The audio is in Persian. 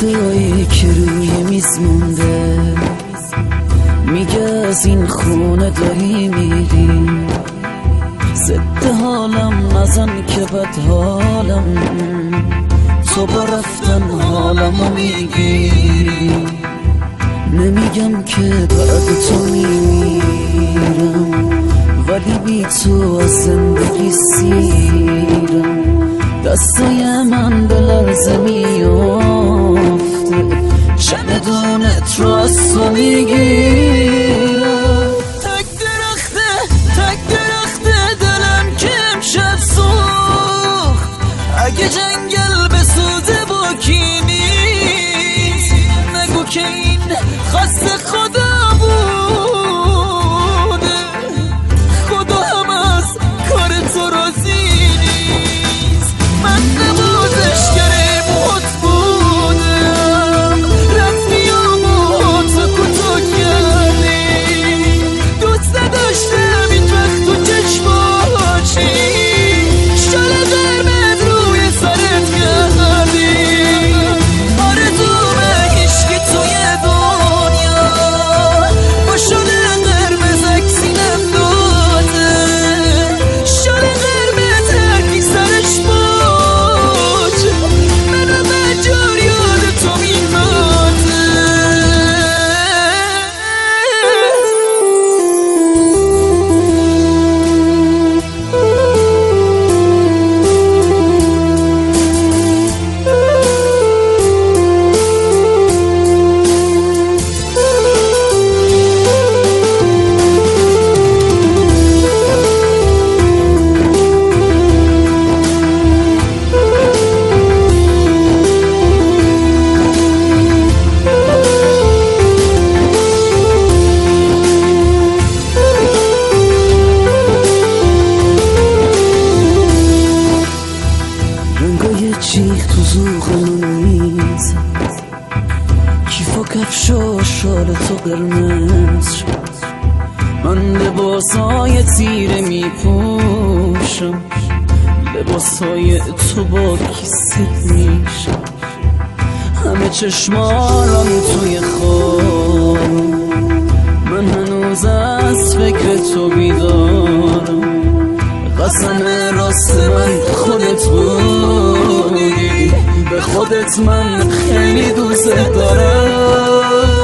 نقطه‌ای که روی میز مونده، میگه از این خونه داری میری. ضد حالم نزن که بد حالم، تو با رفتن حالمو میگیری. نمیگم که بعد تو میمیرم، ولی بی تو از زندگی سیرم. دستای من به لرزه میافته، چمدونت رو از تو میگیرم. تک درخته دلم که امشب سوخت. اگه جنگل بسوزه با کی نیست، نگو که این خواست خدا بوده. خدا هم از کار تو راضی نیست. من نمازشگر موت بودم، رفتی و موت کوتاه کردی. دوست نداشتم این وقت تو چشماشی، شال قرمز روی سرت کردی. آرزومه عشق توی دنیا با شال قرمز عکسینم داده. شال قرمز هرکی سرش باشه، منم مجار یاد تو میماده. رنگای چیخ تو زوغمون میزد، کیف و کفش و شال تو قرمز شد. من لباسای تیره میپوشم، لباسای تو با کیست میشم. همه چشمانم توی خواب، من هنوز از فکر تو بیدارم. قسم راست من خودت بودی، به خودت من خیلی دوست دارم.